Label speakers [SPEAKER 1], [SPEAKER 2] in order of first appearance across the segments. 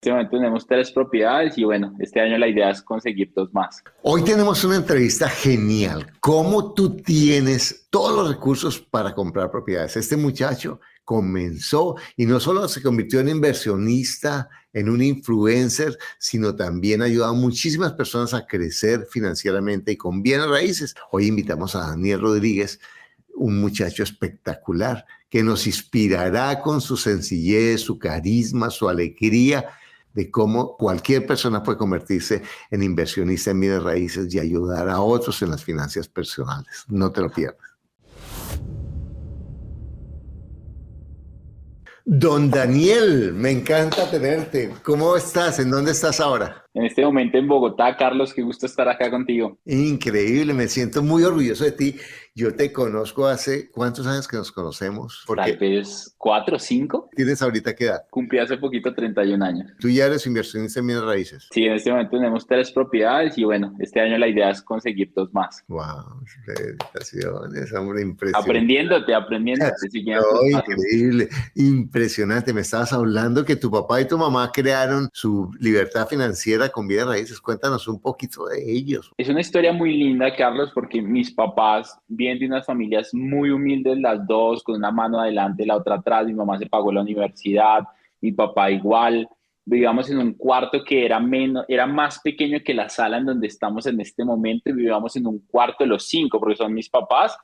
[SPEAKER 1] Este momento tenemos 3 propiedades y bueno, este año la idea es conseguir 2 más.
[SPEAKER 2] Hoy tenemos una entrevista genial. ¿Cómo tú tienes todos los recursos para comprar propiedades? Este muchacho comenzó y no solo se convirtió en inversionista, en un influencer, sino también ha ayudado a muchísimas personas a crecer financieramente y con bienes raíces. Hoy invitamos a Daniel Rodríguez, un muchacho espectacular que nos inspirará con su sencillez, su carisma, su alegría de cómo cualquier persona puede convertirse en inversionista en bienes raíces y ayudar a otros en las finanzas personales. No te lo pierdas. Don Daniel, me encanta tenerte. ¿Cómo estás? ¿En dónde estás ahora?
[SPEAKER 1] En este momento en Bogotá, Carlos, qué gusto estar acá contigo.
[SPEAKER 2] Increíble, me siento muy orgulloso de ti. Yo te conozco hace, ¿cuántos años que nos conocemos?
[SPEAKER 1] Tal
[SPEAKER 2] Porque
[SPEAKER 1] vez 4 o 5.
[SPEAKER 2] tienes ahorita qué edad.
[SPEAKER 1] Cumplí hace poquito 31 años.
[SPEAKER 2] Tú ya eres inversionista en bienes raíces.
[SPEAKER 1] Sí, en este momento tenemos 3 propiedades y bueno, este año la idea es conseguir 2 más.
[SPEAKER 2] Wow, felicitaciones, hombre, impresionante.
[SPEAKER 1] Aprendiéndote,
[SPEAKER 2] No,
[SPEAKER 1] siguiendo tus pasos.
[SPEAKER 2] increíble, impresionante. Me estabas hablando que tu papá y tu mamá crearon su libertad financiera con bienes raíces. Cuéntanos un poquito de ellos.
[SPEAKER 1] Es una historia muy linda, Carlos, porque mis papás vienen de unas familias muy humildes, las dos, con una mano adelante, la otra atrás. Mi mamá se pagó la universidad, mi papá igual. Vivíamos en un cuarto que era más pequeño que la sala en donde estamos en este momento y vivíamos en un cuarto de los 5, porque son mis papás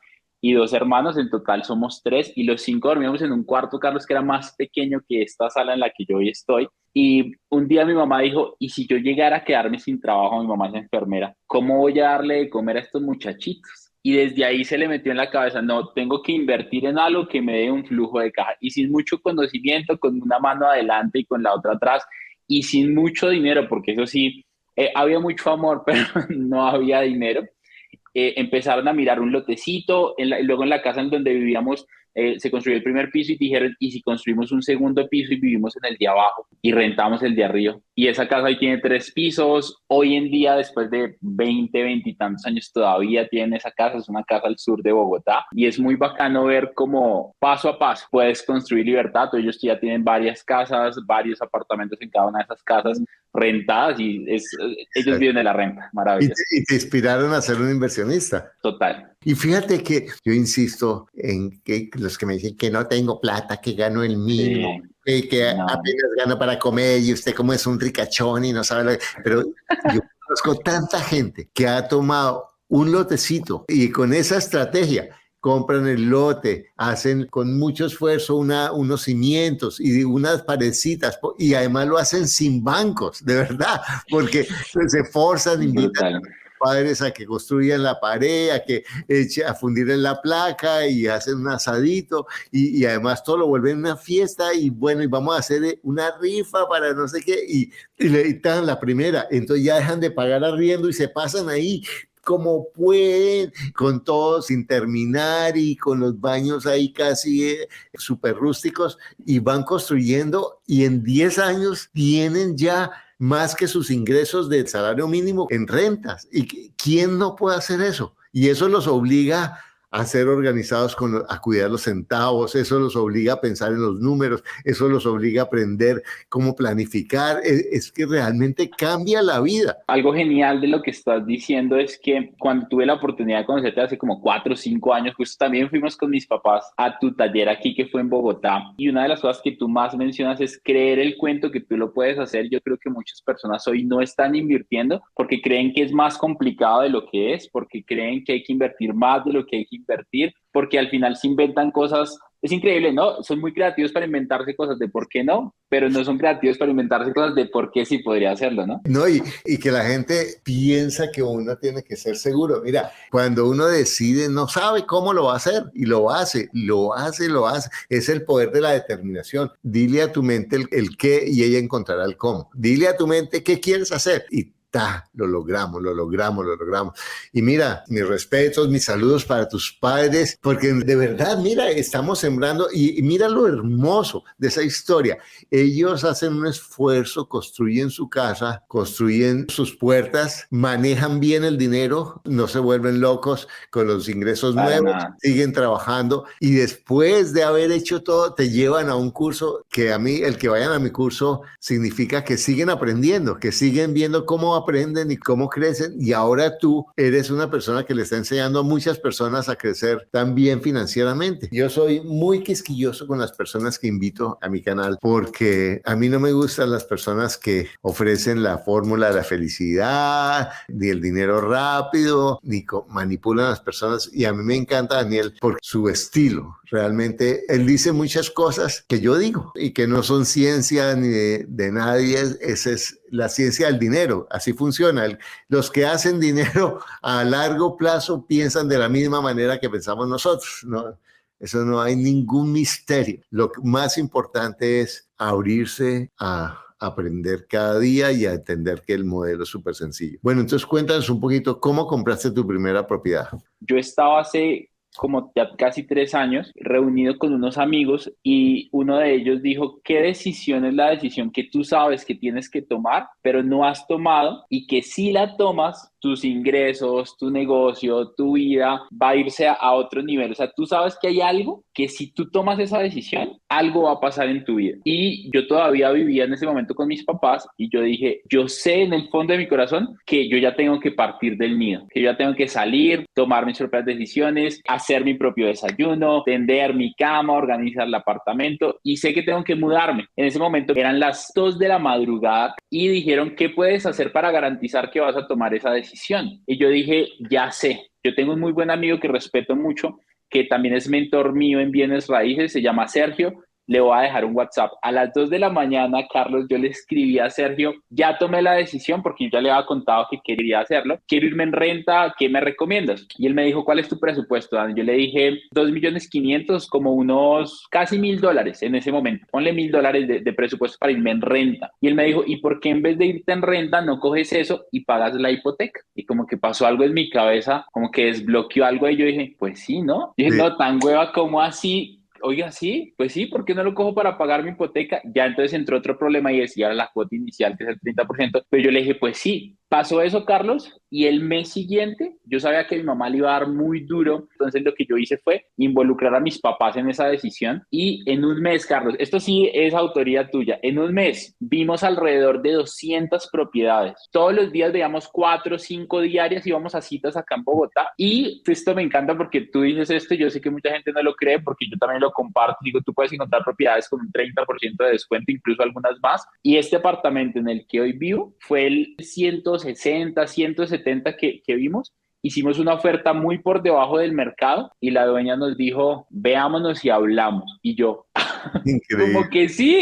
[SPEAKER 1] y 2 hermanos, en total somos 3 y los 5 dormíamos en un cuarto, Carlos, que era más pequeño que esta sala en la que yo hoy estoy. Y un día mi mamá dijo, ¿y si yo llegara a quedarme sin trabajo? Mi mamá es enfermera, ¿cómo voy a darle de comer a estos muchachitos? Y desde ahí se le metió en la cabeza, no, tengo que invertir en algo que me dé un flujo de caja. Y sin mucho conocimiento, con una mano adelante y con la otra atrás, y sin mucho dinero, porque eso sí, había mucho amor, pero no había dinero. Empezaron a mirar un lotecito, luego en la casa en donde vivíamos se construyó el primer piso y dijeron, ¿y si construimos un segundo piso y vivimos en el de abajo y rentamos el de arriba? Y esa casa hoy tiene 3 pisos, hoy en día después de 20 y tantos años todavía tienen esa casa, es una casa al sur de Bogotá y es muy bacano ver cómo paso a paso puedes construir libertad. Ellos ya tienen varias casas, varios apartamentos en cada una de esas casas rentadas y ellos viven de la renta, maravilloso.
[SPEAKER 2] Y te inspiraron a ser un inversionista.
[SPEAKER 1] Total.
[SPEAKER 2] Y fíjate que yo insisto en que los que me dicen que no tengo plata, que gano el mínimo,
[SPEAKER 1] Sí,
[SPEAKER 2] que
[SPEAKER 1] no,
[SPEAKER 2] apenas gano para comer y usted como es un ricachón y no sabe pero yo conozco tanta gente que ha tomado un lotecito y con esa estrategia compran el lote, hacen con mucho esfuerzo unos cimientos y unas paredcitas y además lo hacen sin bancos, de verdad, porque se forzan, invitan
[SPEAKER 1] brutal.
[SPEAKER 2] padres a que construyan la pared, a que a fundir en la placa y hacen un asadito y además todo lo vuelven una fiesta y bueno, y vamos a hacer una rifa para no sé qué y le dictan la primera, entonces ya dejan de pagar arriendo y se pasan ahí como pueden, con todo sin terminar y con los baños ahí casi súper rústicos y van construyendo y en 10 años tienen ya más que sus ingresos del salario mínimo en rentas. ¿Y quién no puede hacer eso? Y eso los obliga a ser organizados, a cuidar los centavos, eso los obliga a pensar en los números, eso los obliga a aprender cómo planificar. Es que realmente cambia la vida.
[SPEAKER 1] Algo genial de lo que estás diciendo es que cuando tuve la oportunidad de conocerte hace como 4 o 5 años, pues también fuimos con mis papás a tu taller aquí que fue en Bogotá. Y una de las cosas que tú más mencionas es creer el cuento que tú lo puedes hacer. Yo creo que muchas personas hoy no están invirtiendo porque creen que es más complicado de lo que es, porque creen que hay que invertir más de lo que hay que invertir, porque al final se inventan cosas. Es increíble, ¿no? Son muy creativos para inventarse cosas de por qué no, pero no son creativos para inventarse cosas de por qué sí podría hacerlo, ¿no?
[SPEAKER 2] No, y que la gente piensa que uno tiene que ser seguro. Mira, cuando uno decide, no sabe cómo lo va a hacer y lo hace, lo hace, lo hace. Es el poder de la determinación. Dile a tu mente el qué y ella encontrará el cómo. Dile a tu mente qué quieres hacer y lo logramos, lo logramos, lo logramos. Y mira, mis respetos, mis saludos para tus padres, porque de verdad, mira, estamos sembrando y mira lo hermoso de esa historia. Ellos hacen un esfuerzo, construyen su casa, construyen sus puertas, manejan bien el dinero, no se vuelven locos con los ingresos
[SPEAKER 1] Para
[SPEAKER 2] nuevos,
[SPEAKER 1] nada.
[SPEAKER 2] siguen trabajando y después de haber hecho todo, te llevan a un curso que a mí, el que vayan a mi curso, significa que siguen aprendiendo, que siguen viendo cómo aprenden y cómo crecen y ahora tú eres una persona que le está enseñando a muchas personas a crecer también financieramente. Yo soy muy quisquilloso con las personas que invito a mi canal porque a mí no me gustan las personas que ofrecen la fórmula de la felicidad, ni el dinero rápido, ni manipulan a las personas y a mí me encanta Daniel por su estilo. Realmente él dice muchas cosas que yo digo y que no son ciencia ni de nadie. Esa es la ciencia del dinero. Así funciona. Los que hacen dinero a largo plazo piensan de la misma manera que pensamos nosotros, ¿no? Eso no hay ningún misterio. Lo más importante es abrirse a aprender cada día y a entender que el modelo es súper sencillo. Bueno, entonces cuéntanos un poquito cómo compraste tu primera propiedad.
[SPEAKER 1] Yo estaba hace como ya casi 3 años reunido con unos amigos y uno de ellos dijo, ¿qué decisión es la decisión que tú sabes que tienes que tomar, pero no has tomado y que si la tomas, tus ingresos, tu negocio, tu vida va a irse a otro nivel? O sea, tú sabes que hay algo que si tú tomas esa decisión, algo va a pasar en tu vida. Y yo todavía vivía en ese momento con mis papás y yo dije, yo sé en el fondo de mi corazón que yo ya tengo que partir del nido, que yo ya tengo que salir, tomar mis propias decisiones, hacer mi propio desayuno, tender mi cama, organizar el apartamento y sé que tengo que mudarme. En ese momento eran las 2 de la madrugada y dijeron, ¿qué puedes hacer para garantizar que vas a tomar esa decisión? Y yo dije, ya sé, yo tengo un muy buen amigo que respeto mucho, que también es mentor mío en bienes raíces, se llama Sergio. Le voy a dejar un WhatsApp. A las 2 de la mañana, Carlos, yo le escribí a Sergio, ya tomé la decisión porque yo ya le había contado que quería hacerlo. Quiero irme en renta, ¿qué me recomiendas? Y él me dijo, ¿cuál es tu presupuesto, Dan? Yo le dije, 2.500.000, como unos casi $1.000 en ese momento. Ponle $1.000 de presupuesto para irme en renta. Y él me dijo, ¿y por qué en vez de irte en renta no coges eso y pagas la hipoteca? Y como que pasó algo en mi cabeza, como que desbloqueó algo y yo dije, pues sí, ¿no? Yo dije,
[SPEAKER 2] Sí.
[SPEAKER 1] no, tan hueva como así. Oiga, sí, pues sí, ¿por qué no lo cojo para pagar mi hipoteca? Ya entonces entró otro problema y decía la cuota inicial, que es el 30%, pero yo le dije, pues sí, pasó eso, Carlos, y el mes siguiente yo sabía que mi mamá le iba a dar muy duro, entonces lo que yo hice fue involucrar a mis papás en esa decisión y en un mes, Carlos, esto sí es autoría tuya, en un mes vimos alrededor de 200 propiedades, todos los días veíamos 4 o 5 diarias, íbamos a citas acá en Bogotá y esto me encanta porque tú dices esto y yo sé que mucha gente no lo cree porque yo también lo comparto, digo, tú puedes encontrar propiedades con un 30% de descuento, incluso algunas más, y este apartamento en el que hoy vivo fue el 160, 170 que vimos. Hicimos una oferta muy por debajo del mercado y la dueña nos dijo, veámonos y hablamos. Y yo,
[SPEAKER 2] Increíble.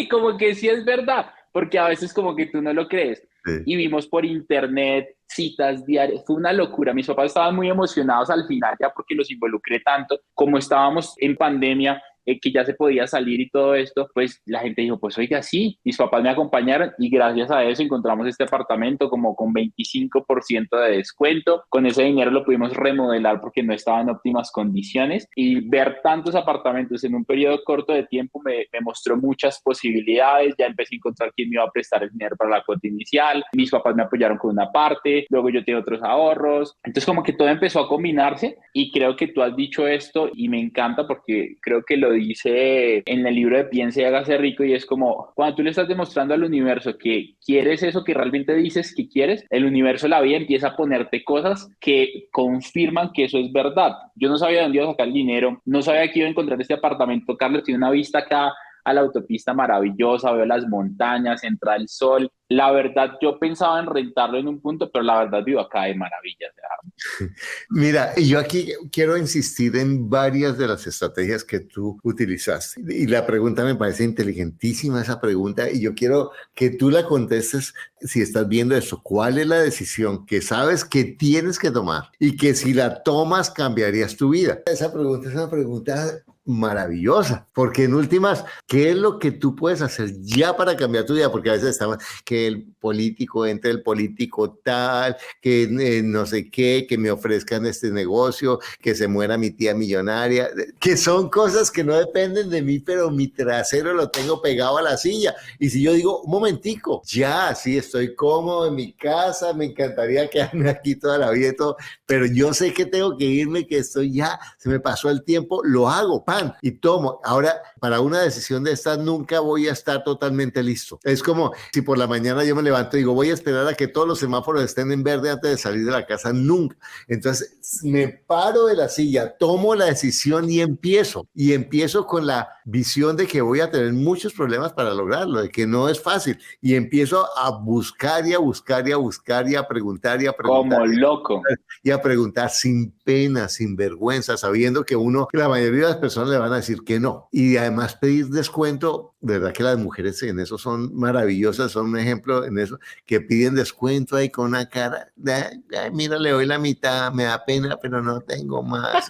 [SPEAKER 1] como que sí es verdad, porque a veces como que tú no lo crees.
[SPEAKER 2] Sí.
[SPEAKER 1] Y vimos por internet citas diarias, fue una locura. Mis papás estaban muy emocionados al final ya porque los involucré tanto, como estábamos en pandemia, que ya se podía salir y todo esto, pues la gente dijo, pues oiga, sí, mis papás me acompañaron y gracias a eso encontramos este apartamento como con 25% de descuento. Con ese dinero lo pudimos remodelar porque no estaba en óptimas condiciones y ver tantos apartamentos en un periodo corto de tiempo me mostró muchas posibilidades. Ya empecé a encontrar quién me iba a prestar el dinero para la cuota inicial. Mis papás me apoyaron con una parte, luego yo tenía otros ahorros. Entonces como que todo empezó a combinarse y creo que tú has dicho esto y me encanta porque creo que lo dice en el libro de Piense y hágase rico y es como cuando tú le estás demostrando al universo que quieres eso que realmente dices que quieres, el universo, la vida empieza a ponerte cosas que confirman que eso es verdad. Yo no sabía de dónde iba a sacar el dinero, no sabía que iba a encontrar este apartamento. Carlos tiene una vista acá a la autopista maravillosa, veo las montañas, entra el sol. La verdad, yo pensaba en rentarlo en un punto, pero la verdad vivo acá de maravilla. O sea,
[SPEAKER 2] Mira, y yo aquí quiero insistir en varias de las estrategias que tú utilizaste. Y la pregunta me parece inteligentísima, esa pregunta, y yo quiero que tú la contestes si estás viendo esto. ¿Cuál es la decisión que sabes que tienes que tomar y que si la tomas cambiarías tu vida? Esa pregunta es una pregunta maravillosa, porque en últimas, ¿qué es lo que tú puedes hacer ya para cambiar tu vida? Porque a veces estamos, que el político entre el político tal, que no sé qué, que me ofrezcan este negocio, que se muera mi tía millonaria, que son cosas que no dependen de mí, pero mi trasero lo tengo pegado a la silla. Y si yo digo, un momentico, ya, sí, estoy cómodo en mi casa, me encantaría quedarme aquí toda la vida y todo, pero yo sé que tengo que irme, que estoy ya, se me pasó el tiempo, lo hago, pan, y tomo. Ahora, para una decisión de estas nunca voy a estar totalmente listo. Es como si por la mañana yo me levanto y digo, voy a esperar a que todos los semáforos estén en verde antes de salir de la casa, nunca. Entonces, me paro de la silla, tomo la decisión y empiezo con la visión de que voy a tener muchos problemas para lograrlo, de que no es fácil, y empiezo a buscar y a buscar y a buscar y a preguntar y a preguntar.
[SPEAKER 1] Como loco.
[SPEAKER 2] Y a preguntar sin pena, sin vergüenza, sabiendo que la mayoría de las personas le van a decir que no. Y además pedir descuento, de verdad que las mujeres en eso son maravillosas, son un ejemplo en eso, que piden descuento ahí con una cara, ay, mira, le doy la mitad, me da pena, pero no tengo más.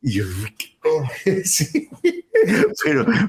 [SPEAKER 2] Y yo, sí,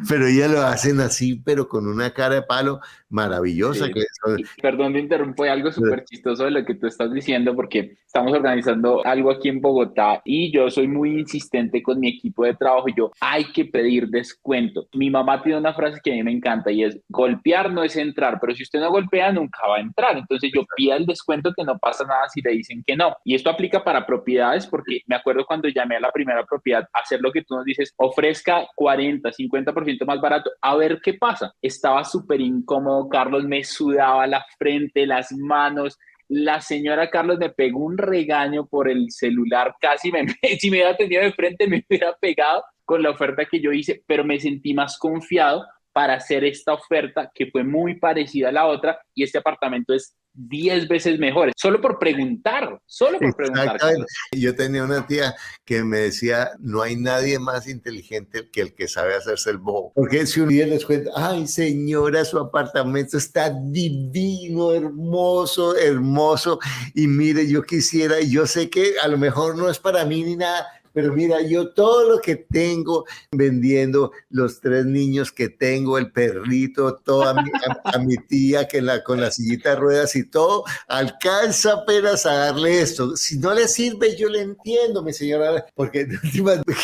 [SPEAKER 2] pero ellas lo hacen así, pero con una cara de palo maravillosa.
[SPEAKER 1] Sí.
[SPEAKER 2] Que son...
[SPEAKER 1] Perdón, te interrumpo, hay algo súper chistoso de lo que tú estás diciendo, porque estamos organizando algo aquí en Bogotá y yo soy muy insistente con mi equipo de trabajo. Yo, hay que pedir descuento. Mi mamá tiene una frase que a mí me encanta y es, golpear no es entrar, pero si usted no golpea, nunca va a entrar. Entonces yo pida el descuento, que no pasa nada si le dicen que no. Y esto aplica para propiedades, porque me acuerdo cuando llamé a la primera propiedad, hacer lo que tú nos dices, ofrezca 40, 50% más barato, a ver qué pasa. Estaba súper incómodo, Carlos, me sudaba la frente, las manos. La señora Carlos me pegó un regaño por el celular, casi si me hubiera tenido de frente me hubiera pegado con la oferta que yo hice, pero me sentí más confiado para hacer esta oferta que fue muy parecida a la otra, y este apartamento es 10 veces mejor, solo por preguntar,
[SPEAKER 2] Exactamente. Yo tenía una tía que me decía, no hay nadie más inteligente que el que sabe hacerse el bobo. Porque si un día les cuenta, ay señora, su apartamento está divino, hermoso, hermoso, y mire, yo quisiera, y yo sé que a lo mejor no es para mí ni nada, pero mira, yo todo lo que tengo vendiendo, los 3 niños que tengo, el perrito, toda a mi tía que con la sillita de ruedas y todo, alcanza apenas a darle esto. Si no le sirve, yo le entiendo, mi señora, porque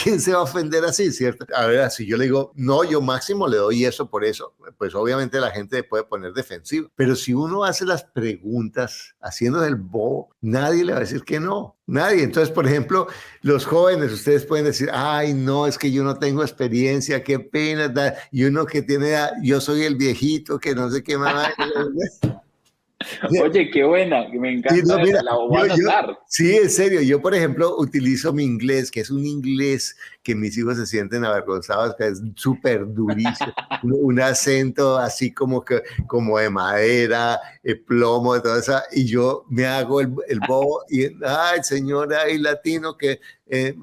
[SPEAKER 2] ¿quién se va a ofender así, cierto? A ver, si yo le digo, no, yo máximo le doy eso por eso, pues obviamente la gente puede poner defensivo. Pero si uno hace las preguntas haciendo el bobo, nadie le va a decir que no. Nadie. Entonces, por ejemplo, los jóvenes, ustedes pueden decir, ay, no, es que yo no tengo experiencia, qué pena, y uno que tiene, yo soy el viejito, que no sé qué más.
[SPEAKER 1] Oye, qué buena, me encanta,
[SPEAKER 2] sí, no, mira,
[SPEAKER 1] la voy a anotar.
[SPEAKER 2] Sí, en serio, yo por ejemplo utilizo mi inglés, que es un inglés que mis hijos se sienten avergonzados, que es súper durísimo, un acento así como de madera, plomo, de todo eso, y yo me hago el bobo, y ay señora, hay latino que,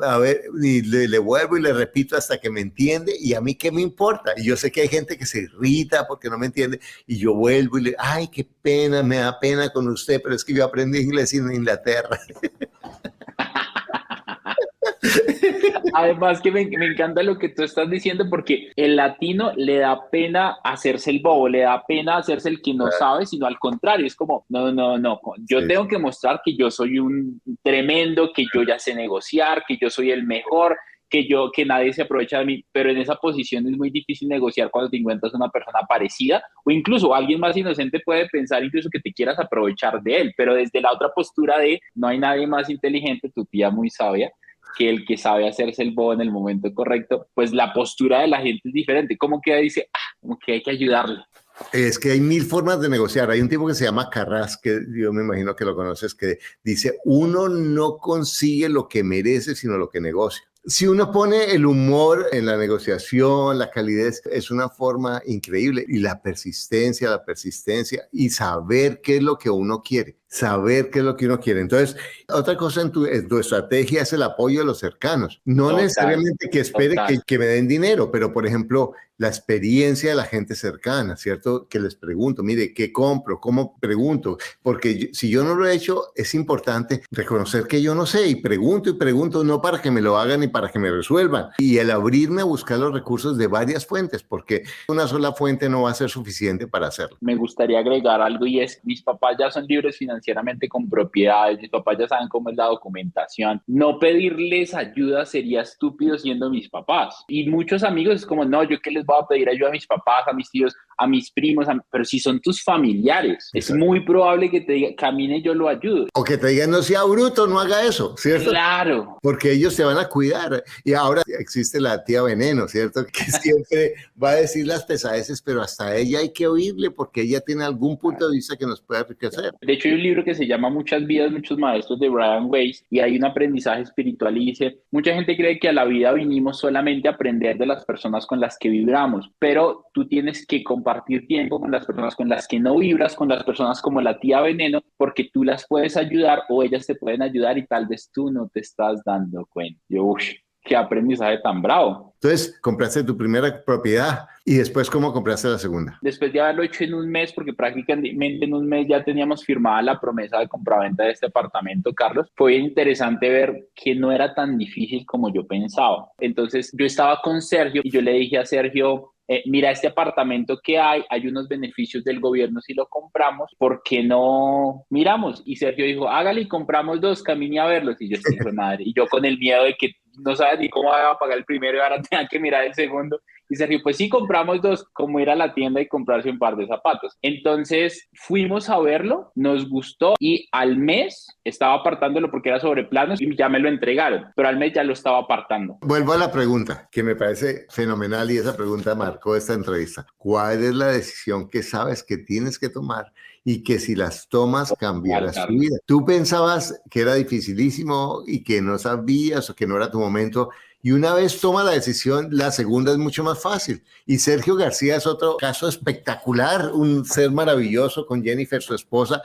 [SPEAKER 2] a ver, y le vuelvo y le repito hasta que me entiende, y a mí qué me importa, y yo sé que hay gente que se irrita porque no me entiende, y yo vuelvo y ay, qué pena, me da pena con usted, pero es que yo aprendí inglés en Inglaterra.
[SPEAKER 1] Además que me encanta lo que tú estás diciendo, porque el latino le da pena hacerse el bobo, le da pena hacerse el que no sabe, sino al contrario, es como, no, yo tengo que mostrar que yo soy un tremendo, que yo ya sé negociar, que yo soy el mejor, que nadie se aprovecha de mí, pero en esa posición es muy difícil negociar cuando te encuentras una persona parecida, o incluso alguien más inocente puede pensar incluso que te quieras aprovechar de él, pero desde la otra postura de no hay nadie más inteligente, tu tía muy sabia, que el que sabe hacerse el bobo en el momento correcto, pues la postura de la gente es diferente, como que dice, como que hay que ayudarle.
[SPEAKER 2] Es que hay 1000 formas de negociar. Hay un tipo que se llama Carras, que yo me imagino que lo conoces, que dice, uno no consigue lo que merece, sino lo que negocia. Si uno pone el humor en la negociación, la calidez, es una forma increíble. Y la persistencia y saber qué es lo que uno quiere. saber qué es lo que uno quiere. Entonces, otra cosa en tu estrategia es el apoyo de los cercanos. No
[SPEAKER 1] Total,
[SPEAKER 2] necesariamente que espere
[SPEAKER 1] total.
[SPEAKER 2] que me den dinero, pero por ejemplo, la experiencia de la gente cercana, ¿cierto? Que les pregunto, mire, ¿qué compro? ¿Cómo pregunto? Porque si yo no lo he hecho, es importante reconocer que yo no sé y pregunto, no para que me lo hagan ni para que me resuelvan. Y el abrirme a buscar los recursos de varias fuentes, porque una sola fuente no va a ser suficiente para hacerlo.
[SPEAKER 1] Me gustaría agregar algo y es, mis papás ya son libres financieramente con propiedades, mis papás ya saben cómo es la documentación. No pedirles ayuda sería estúpido siendo mis papás. Y muchos amigos es como, no, yo qué les voy a pedir ayuda a mis papás, a mis tíos, a mis primos, pero si son tus familiares, es
[SPEAKER 2] Exacto.
[SPEAKER 1] muy probable que te diga, camine, yo lo ayudo.
[SPEAKER 2] O que te digan, no sea bruto, no haga eso, ¿cierto?
[SPEAKER 1] Claro.
[SPEAKER 2] Porque ellos te van a cuidar. Y ahora existe la tía Veneno, ¿cierto? Que siempre va a decir las pesadeces, pero hasta ella hay que oírle porque ella tiene algún punto de vista que nos puede enriquecer.
[SPEAKER 1] De hecho, hay un libro que se llama Muchas vidas, muchos maestros de Brian Weiss y hay un aprendizaje espiritual y dice, mucha gente cree que a la vida vinimos solamente a aprender de las personas con las que vibramos, pero tú tienes que compartir tiempo con las personas con las que no vibras, con las personas como la tía Veneno, porque tú las puedes ayudar o ellas te pueden ayudar y tal vez tú no te estás dando cuenta. Yo, uff, qué aprendizaje tan bravo.
[SPEAKER 2] Entonces, compraste tu primera propiedad y después, ¿cómo compraste la segunda?
[SPEAKER 1] Después de haberlo hecho en un mes, porque prácticamente en un mes ya teníamos firmada la promesa de compraventa de este apartamento, Carlos, fue interesante ver que no era tan difícil como yo pensaba. Entonces yo estaba con Sergio y yo le dije a Sergio, mira este apartamento que hay unos beneficios del gobierno si lo compramos, ¿por qué no miramos? Y Sergio dijo, hágale y compramos dos, camine a verlos. Y yo, sí, hijo de madre, y yo con el miedo de que no sabes ni cómo va a pagar el primero y ahora tenga que mirar el segundo. Y Sergio, pues sí, compramos dos, como ir a la tienda y comprarse un par de zapatos. Entonces fuimos a verlo, nos gustó y al mes estaba apartándolo porque era sobre planos y ya me lo entregaron, pero al mes ya lo estaba apartando.
[SPEAKER 2] Vuelvo a la pregunta, que me parece fenomenal y esa pregunta marcó esta entrevista. ¿Cuál es la decisión que sabes que tienes que tomar y que si las tomas cambiarás tu
[SPEAKER 1] Carlos.
[SPEAKER 2] vida? Tú pensabas que era dificilísimo y que no sabías o que no era tu momento. Y una vez toma la decisión, la segunda es mucho más fácil. Y Sergio García es otro caso espectacular, un ser maravilloso con Jennifer, su esposa,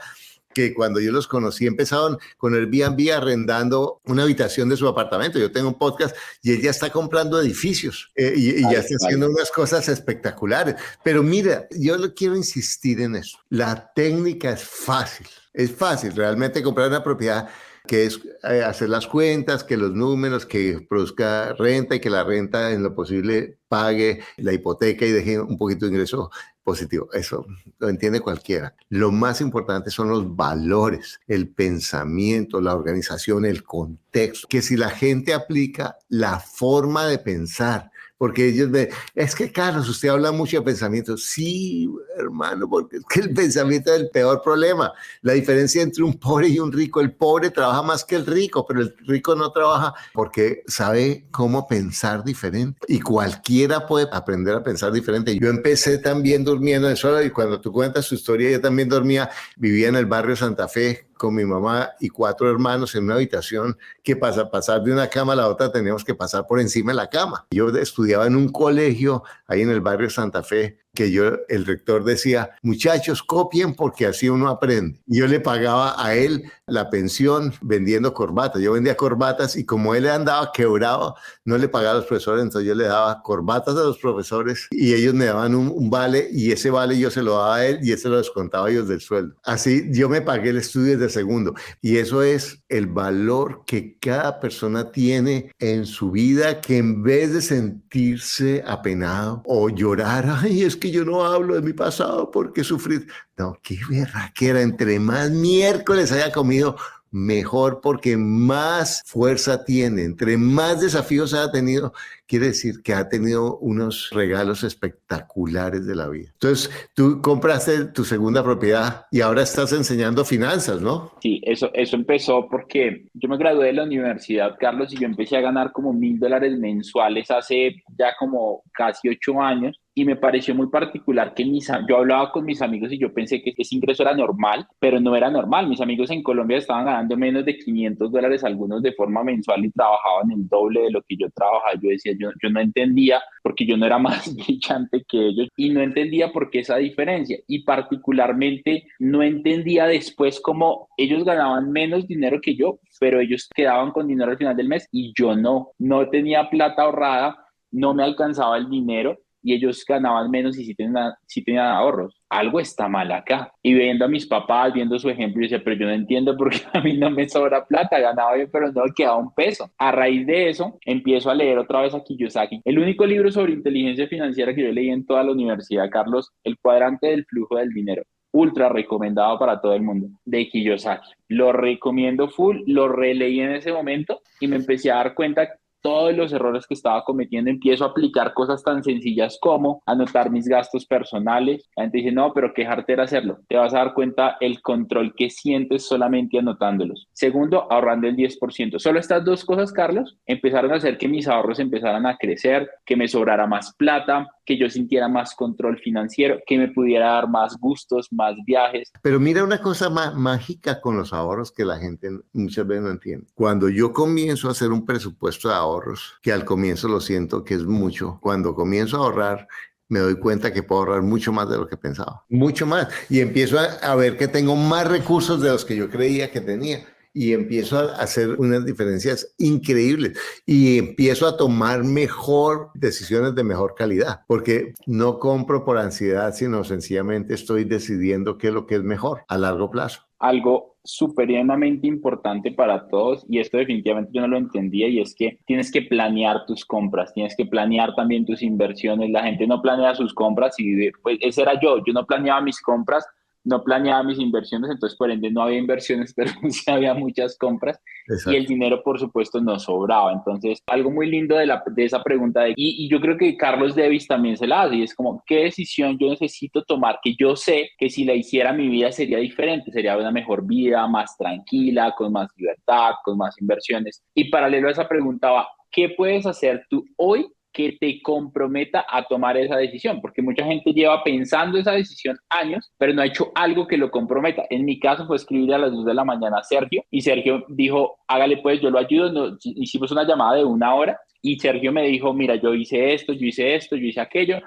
[SPEAKER 2] que cuando yo los conocí empezaron con Airbnb arrendando una habitación de su apartamento. Yo tengo un podcast y ella está comprando edificios y ya está haciendo unas cosas espectaculares. Pero mira, yo quiero insistir en eso. La técnica es fácil. Es fácil realmente comprar una propiedad que es hacer las cuentas, que los números, que produzca renta y que la renta en lo posible pague la hipoteca y deje un poquito de ingreso positivo. Eso lo entiende cualquiera. Lo más importante son los valores, el pensamiento, la organización, el contexto. Que si la gente aplica la forma de pensar, porque ellos ven, es que Carlos, usted habla mucho de pensamiento. Sí, hermano, porque es que el pensamiento es el peor problema. La diferencia entre un pobre y un rico, el pobre trabaja más que el rico, pero el rico no trabaja porque sabe cómo pensar diferente. Y cualquiera puede aprender a pensar diferente. Yo empecé también durmiendo en el suelo y cuando tú cuentas tu historia, yo también dormía, vivía en el barrio Santa Fe con mi mamá y 4 hermanos en una habitación que para pasar de una cama a la otra teníamos que pasar por encima de la cama. Yo estudiaba en un colegio ahí en el barrio Santa Fe que el rector decía, muchachos, copien porque así uno aprende. Y yo le pagaba a él la pensión vendiendo corbatas. Yo vendía corbatas y como él andaba quebrado, no le pagaba a los profesores, entonces yo le daba corbatas a los profesores y ellos me daban un vale y ese vale yo se lo daba a él y ese lo descontaba a ellos del sueldo. Así yo me pagué el estudio desde segundo y eso es el valor que cada persona tiene en su vida, que en vez de sentirse apenado o llorar, ay, es que yo no hablo de mi pasado porque sufrí. No, qué berraquera, entre más miércoles haya comido, mejor porque más fuerza tiene, entre más desafíos haya tenido, quiere decir que ha tenido unos regalos espectaculares de la vida. Entonces, tú compraste tu segunda propiedad y ahora estás enseñando finanzas, ¿no?
[SPEAKER 1] Sí, eso empezó porque yo me gradué de la universidad, Carlos, y yo empecé a ganar como $1,000 mensuales hace ya como casi 8 años. y me pareció muy particular que yo hablaba con mis amigos y yo pensé que ese ingreso era normal, pero no era normal. Mis amigos en Colombia estaban ganando menos de $500, algunos de forma mensual y trabajaban el doble de lo que yo trabajaba. Yo decía, yo no entendía porque yo no era más brillante que ellos y no entendía por qué esa diferencia. Y particularmente no entendía después cómo ellos ganaban menos dinero que yo, pero ellos quedaban con dinero al final del mes y yo no tenía plata ahorrada, no me alcanzaba el dinero y ellos ganaban menos y sí tenían ahorros. Algo está mal acá. Y viendo a mis papás, viendo su ejemplo, yo decía, pero yo no entiendo por qué a mí no me sobra plata, ganaba bien, pero no me quedaba un peso. A raíz de eso, empiezo a leer otra vez a Kiyosaki. El único libro sobre inteligencia financiera que yo leí en toda la universidad, Carlos, El cuadrante del flujo del dinero. Ultra recomendado para todo el mundo, de Kiyosaki. Lo recomiendo full, lo releí en ese momento y me empecé a dar cuenta todos los errores que estaba cometiendo, empiezo a aplicar cosas tan sencillas como anotar mis gastos personales. La gente dice, no, pero qué jartera hacerlo. Te vas a dar cuenta el control que sientes solamente anotándolos. Segundo, ahorrando el 10%. Solo estas dos cosas, Carlos, empezaron a hacer que mis ahorros empezaran a crecer, que me sobrara más plata, que yo sintiera más control financiero, que me pudiera dar más gustos, más viajes.
[SPEAKER 2] Pero mira una cosa mágica con los ahorros que la gente muchas veces no entiende. Cuando yo comienzo a hacer un presupuesto de ahorros, que al comienzo lo siento que es mucho, cuando comienzo a ahorrar, me doy cuenta que puedo ahorrar mucho más de lo que pensaba. Mucho más. Y empiezo a ver que tengo más recursos de los que yo creía que tenía. Y empiezo a hacer unas diferencias increíbles y empiezo a tomar mejor decisiones de mejor calidad, porque no compro por ansiedad, sino sencillamente estoy decidiendo qué es lo que es mejor a largo plazo.
[SPEAKER 1] Algo supremamente importante para todos, y esto definitivamente yo no lo entendía, y es que tienes que planear tus compras, tienes que planear también tus inversiones. La gente no planea sus compras y pues ese era yo no planeaba mis compras, no planeaba mis inversiones, entonces por ende no había inversiones, pero sí había muchas compras y el
[SPEAKER 2] Exacto.
[SPEAKER 1] dinero por supuesto no sobraba. Entonces algo muy lindo de esa pregunta y yo creo que Carlos Davis también se la hace y es como, ¿qué decisión yo necesito tomar que yo sé que si la hiciera mi vida sería diferente, sería una mejor vida, más tranquila, con más libertad, con más inversiones? Y paralelo a esa pregunta va, ¿qué puedes hacer tú hoy que te comprometa a tomar esa decisión? Porque mucha gente lleva pensando esa decisión años, pero no ha hecho algo que lo comprometa. En mi caso fue escribir a las 2 de la mañana a Sergio y Sergio dijo, hágale pues, yo lo ayudo. Hicimos una llamada de 1 hora y Sergio me dijo, mira, yo hice esto, yo hice esto, yo hice aquello,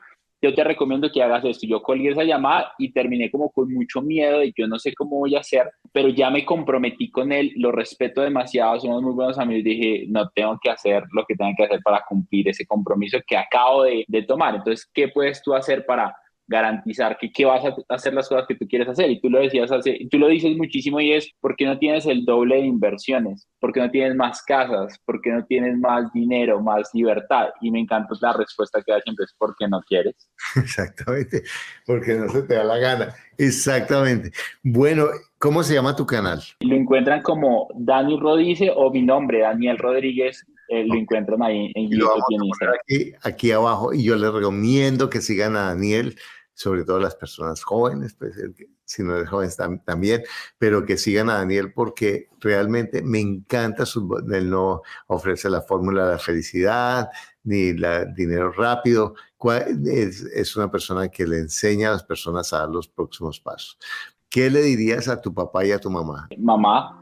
[SPEAKER 1] yo te recomiendo que hagas esto. Yo colgué esa llamada y terminé como con mucho miedo de yo no sé cómo voy a hacer, pero ya me comprometí con él, lo respeto demasiado, somos muy buenos amigos. Dije, no, tengo que hacer lo que tengo que hacer para cumplir ese compromiso que acabo de tomar. Entonces, ¿qué puedes tú hacer para garantizar que vas a hacer las cosas que tú quieres hacer? Y tú lo decías tú lo dices muchísimo y es, ¿por qué no tienes el doble de inversiones? ¿Por qué no tienes más casas? ¿Por qué no tienes más dinero, más libertad? Y me encanta la respuesta que da siempre, es porque no quieres.
[SPEAKER 2] Exactamente, porque no se te da la gana. Exactamente. Bueno, ¿cómo se llama tu canal?
[SPEAKER 1] Lo encuentran como Dani Rodice o mi nombre, Daniel Rodríguez, lo
[SPEAKER 2] Ok.
[SPEAKER 1] encuentran ahí en
[SPEAKER 2] Y lo
[SPEAKER 1] YouTube
[SPEAKER 2] vamos
[SPEAKER 1] y en
[SPEAKER 2] a
[SPEAKER 1] Instagram.
[SPEAKER 2] poner aquí abajo y yo les recomiendo que sigan a Daniel, sobre todo las personas jóvenes, pues si no eres joven también, pero que sigan a Daniel porque realmente me encanta él no ofrece la fórmula de la felicidad ni el dinero rápido. Es una persona que le enseña a las personas a dar los próximos pasos. ¿Qué le dirías a tu papá y a tu mamá?
[SPEAKER 1] Mamá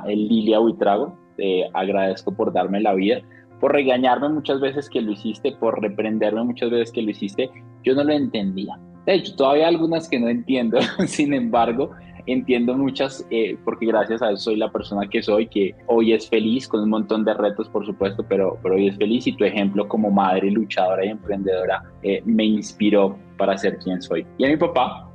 [SPEAKER 1] Lilia Buitrago, te agradezco por darme la vida, por regañarme muchas veces que lo hiciste, por reprenderme muchas veces que lo hiciste. Yo no lo entendía. De hecho, todavía hay algunas que no entiendo, sin embargo, entiendo muchas porque gracias a eso soy la persona que soy, que hoy es feliz, con un montón de retos, por supuesto, pero hoy es feliz y tu ejemplo como madre luchadora y emprendedora me inspiró para ser quien soy. Y a mi papá,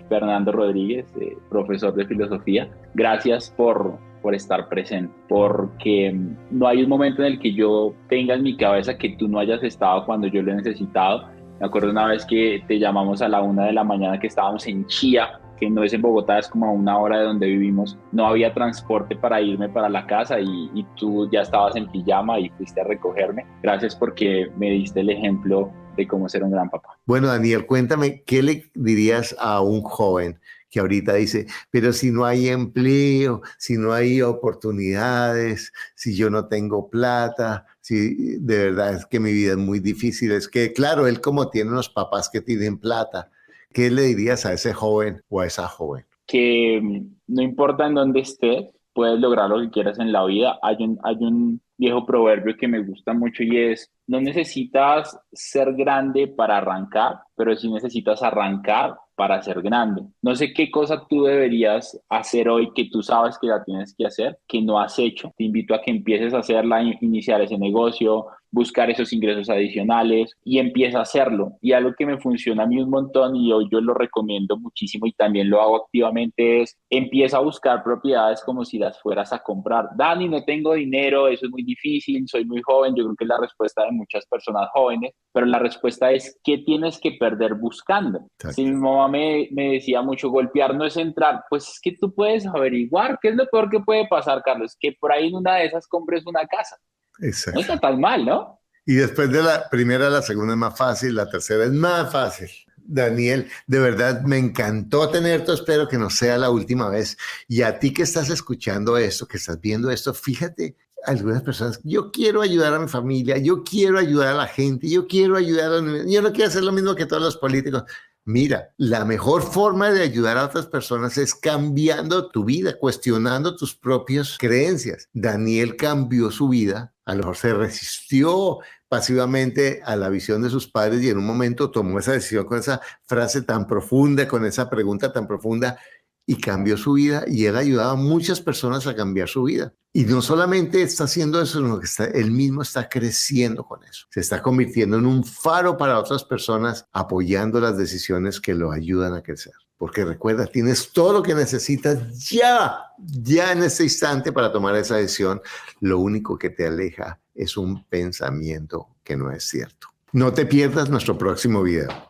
[SPEAKER 1] Fernando Rodríguez, profesor de filosofía, gracias por estar presente, porque no hay un momento en el que yo tenga en mi cabeza que tú no hayas estado cuando yo lo he necesitado. Me acuerdo una vez que te llamamos a la 1 de la mañana que estábamos en Chía, que no es en Bogotá, es como a 1 hora de donde vivimos. No había transporte para irme para la casa y tú ya estabas en pijama y fuiste a recogerme. Gracias porque me diste el ejemplo de cómo ser un gran papá.
[SPEAKER 2] Bueno, Daniel, cuéntame, ¿qué le dirías a un joven que ahorita dice, pero si no hay empleo, si no hay oportunidades, si yo no tengo plata, si de verdad es que mi vida es muy difícil. Es que, claro, él como tiene unos papás que tienen plata, ¿qué le dirías a ese joven o a esa joven?
[SPEAKER 1] Que no importa en dónde estés, puedes lograr lo que quieras en la vida. Hay un viejo proverbio que me gusta mucho y es, no necesitas ser grande para arrancar, pero sí necesitas arrancar para ser grande. No sé qué cosa tú deberías hacer hoy que tú sabes que la tienes que hacer, que no has hecho. Te invito a que empieces a hacerla, iniciar ese negocio, buscar esos ingresos adicionales y empieza a hacerlo. Y algo que me funciona a mí un montón y hoy yo lo recomiendo muchísimo y también lo hago activamente es empieza a buscar propiedades como si las fueras a comprar. Dani, no tengo dinero, eso es muy difícil, soy muy joven. Yo creo que es la respuesta de muchas personas jóvenes, pero la respuesta es ¿qué tienes que perder buscando? Si mi
[SPEAKER 2] Exacto,
[SPEAKER 1] mamá me decía mucho, golpear no es entrar, pues es que tú puedes averiguar qué es lo peor que puede pasar, Carlos, que por ahí en una de esas compres una casa. No
[SPEAKER 2] exacto.
[SPEAKER 1] está tan mal, ¿no?
[SPEAKER 2] Y después de la primera, la segunda es más fácil, la tercera es más fácil. Daniel, de verdad me encantó tenerte, espero que no sea la última vez. Y a ti que estás escuchando esto, que estás viendo esto, fíjate, algunas personas, yo quiero ayudar a mi familia, yo quiero ayudar a la gente, yo quiero ayudar a yo no quiero hacer lo mismo que todos los políticos. Mira, la mejor forma de ayudar a otras personas es cambiando tu vida, cuestionando tus propias creencias. Daniel cambió su vida, a lo mejor se resistió pasivamente a la visión de sus padres y en un momento tomó esa decisión con esa frase tan profunda, con esa pregunta tan profunda y cambió su vida y él ha ayudado a muchas personas a cambiar su vida. Y no solamente está haciendo eso, sino que él mismo está creciendo con eso. Se está convirtiendo en un faro para otras personas, apoyando las decisiones que lo ayudan a crecer. Porque recuerda, tienes todo lo que necesitas ya en este instante para tomar esa decisión. Lo único que te aleja es un pensamiento que no es cierto. No te pierdas nuestro próximo video.